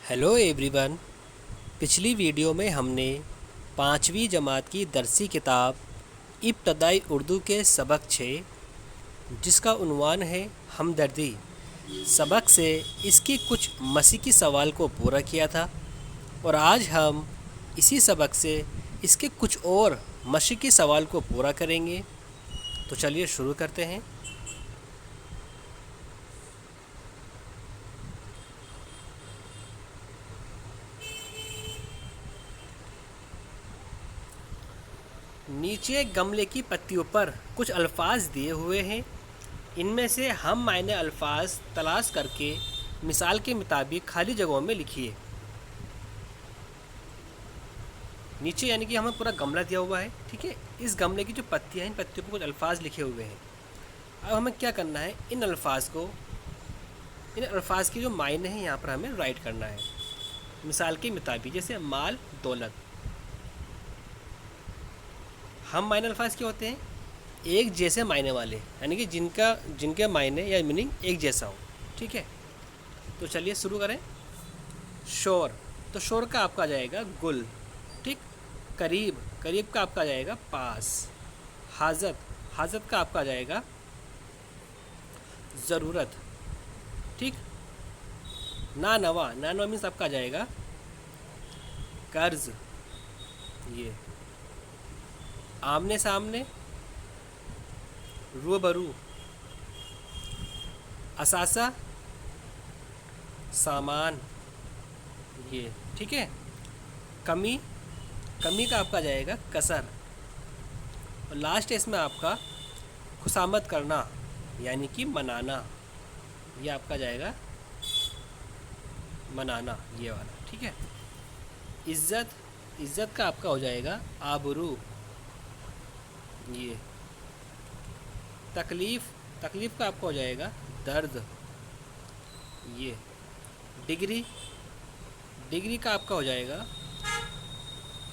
Hello everyone. पिछली video में हमने 5वीं जमात की दरसी किताब इब्तदाई उर्दू के सबक 6 जिसका उन्वान है हमदर्दी सबक से इसकी कुछ मसीकी सवाल को पूरा किया था और आज हम इसी सबक से इसके कुछ और मसीकी सवाल को पूरा करेंगे। तो चलिए शुरू करते हैं। नीचे गमले की पत्तियों पर कुछ अल्फाज दिए हुए हैं। इनमें से हम मायने अल्फाज तलाश करके मिसाल के मुताबिक खाली जगहों में लिखिए। नीचे यानी कि हमें पूरा गमला दिया हुआ है, ठीक है। इस गमले की जो पत्तियां हैं, इन पत्तियों पर कुछ अल्फाज लिखे हुए हैं। अब हमें क्या करना है, इन अल्फाज के जो मायने हैं यहाँ पर हमें राइट करना है मिसाल के मुताबिक। जैसे माल, दौलत। हम मायने अल्फाज क्या होते हैं? एक जैसे मायने वाले, यानी कि जिनके मायने या मीनिंग एक जैसा हो, ठीक है। तो चलिए शुरू करें। शोर, तो शोर का आपका आ जाएगा गुल, ठीक। करीब, करीब का आपका आ जाएगा पास। हाजत, हाजत का आपका आ जाएगा ज़रूरत, ठीक। नानवा, नानवा मीन्स आपका आ जाएगा कर्ज। ये आमने सामने, रूबरू। असासा, सामान, ये ठीक है। कमी, कमी का आपका जाएगा कसर। और लास्ट इसमें आपका खुशामद करना यानी कि मनाना, ये आपका जाएगा मनाना, ये वाला, ठीक है। इज़्ज़त, इज़्ज़त का आपका हो जाएगा आबरू। ये तकलीफ़, तकलीफ़ का आपका हो जाएगा दर्द। ये डिग्री, डिग्री का आपका हो जाएगा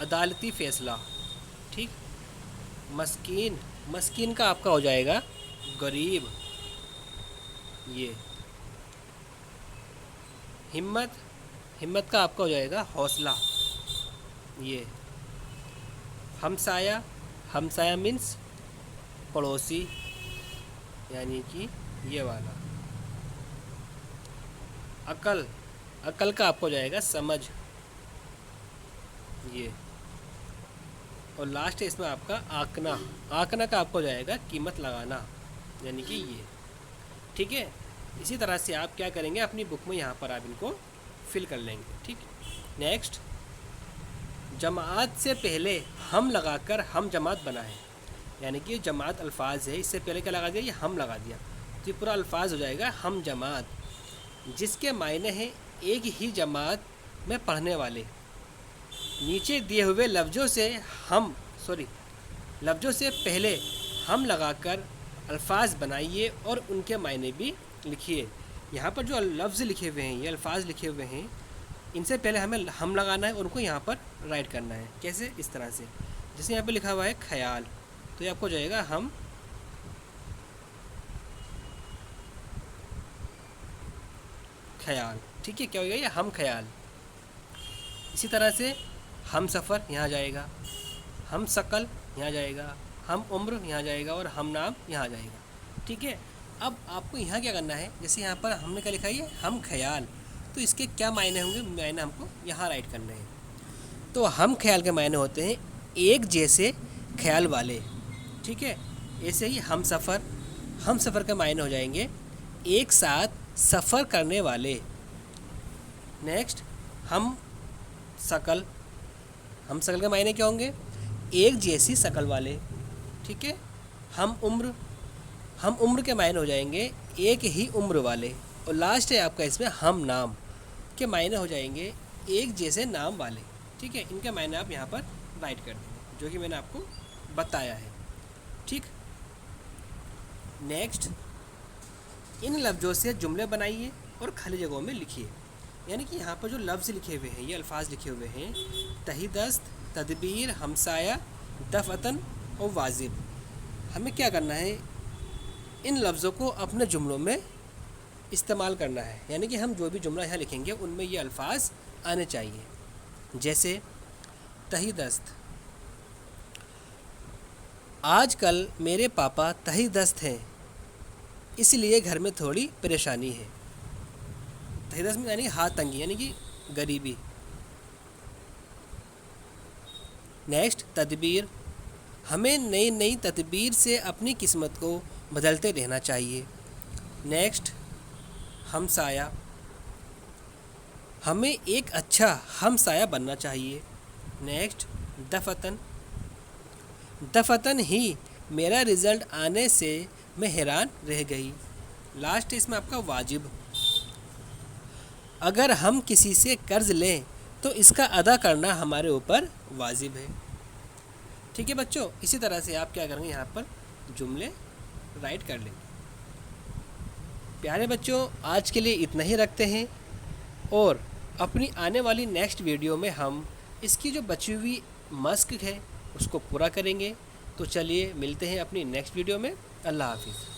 अदालती फ़ैसला, ठीक। मस्कीन, मस्कीन का आपका हो जाएगा गरीब। ये हिम्मत, हिम्मत का आपका हो जाएगा हौसला। ये हमसाया, हमसाया मीन्स पड़ोसी, यानी कि ये वाला। अकल, अकल का आपको जाएगा समझ। ये और लास्ट है इसमें आपका आंकना, आंकना का आपको जाएगा कीमत लगाना, यानी कि ये, ठीक है। इसी तरह से आप क्या करेंगे, अपनी बुक में यहाँ पर आप इनको फिल कर लेंगे, ठीक। नेक्स्ट, जमात से पहले हम लगाकर हम जमात बनाएं, यानी कि जमात अल्फाज है, इससे पहले क्या लगा दिया, ये हम लगा दिया, तो ये पूरा अल्फाज हो जाएगा हम जमात, जिसके मायने हैं एक ही जमात में पढ़ने वाले। नीचे दिए हुए लफ्ज़ों से लफ्ज़ों से पहले हम लगाकर अल्फाज बनाइए और उनके मायने भी लिखिए। यहाँ पर जो लफ्ज़ लिखे हुए हैं, ये अल्फाज लिखे हुए हैं, इनसे पहले हमें हम लगाना है और उनको यहाँ पर राइट करना है। कैसे? इस तरह से, जैसे यहाँ पे लिखा हुआ है ख्याल, तो ये आपको जाएगा हम ख्याल, ठीक है। क्या हो गया ये? हम ख्याल। इसी तरह से हम सफ़र यहाँ जाएगा, हम शकल यहाँ जाएगा, हम उम्र यहाँ जाएगा और हम नाम यहाँ जाएगा, ठीक है। अब आपको यहाँ क्या करना है, जैसे यहाँ पर हमने क्या लिखा है हम ख्याल, तो इसके क्या मायने होंगे, मायने हमको यहाँ राइट करने हैं। तो हम ख्याल के मायने होते हैं एक जैसे ख्याल वाले, ठीक है। ऐसे ही हम सफ़र, हम सफ़र के मायने हो जाएंगे एक साथ सफ़र करने वाले। नेक्स्ट, हम शकल, हम शकल के मायने क्या होंगे, एक जैसी शकल वाले, ठीक है। हम उम्र के मायने हो जाएंगे एक ही उम्र वाले। और लास्ट है आपका इसमें हम नाम के मायने हो जाएंगे एक जैसे नाम वाले, ठीक है। इनके मायने आप यहाँ पर राइट कर देंगे जो कि मैंने आपको बताया है, ठीक। नेक्स्ट, इन लफ्ज़ों से जुमले बनाइए और खाली जगहों में लिखिए। यानी कि यहाँ पर जो लफ्ज़ लिखे हुए हैं, ये अल्फाज लिखे हुए हैं, तहीदस्त, तदबीर, हमसाया, दफ़अतन और वाजिब। हमें क्या करना है, इन लफ्ज़ों को अपने जुमलों में इस्तेमाल करना है। यानी कि हम जो भी जुमला यहाँ लिखेंगे उनमें ये अल्फाज آنے چاہیے. جیسے تہی دست، آج کل میرے پاپا تہی دست ہیں اس لیے گھر میں تھوڑی پریشانی ہے. تہی دست میں یعنی ہاتھ تنگی، یعنی کہ غریبی. نیکسٹ تدبیر، ہمیں نئی نئی تدبیر سے اپنی قسمت کو بدلتے رہنا چاہیے. نیکسٹ ہمسایہ، ہمیں ایک اچھا ہمسایہ بننا چاہیے. نیکسٹ دفتن، دفتن ہی میرا رزلٹ آنے سے میں حیران رہ گئی. لاسٹ اس میں آپ کا واجب، اگر ہم کسی سے قرض لیں تو اس کا ادا کرنا ہمارے اوپر واجب ہے. ٹھیک ہے بچوں، اسی طرح سے آپ کیا کریں گے، یہاں پر جملے رائٹ کر لیں گے. پیارے بچوں، آج کے لیے اتنا ہی رکھتے ہیں، اور اپنی آنے والی نیکسٹ ویڈیو میں ہم اس کی جو بچی ہوئی مشق ہے اس کو پورا کریں گے. تو چلیے ملتے ہیں اپنی نیکسٹ ویڈیو میں. اللہ حافظ.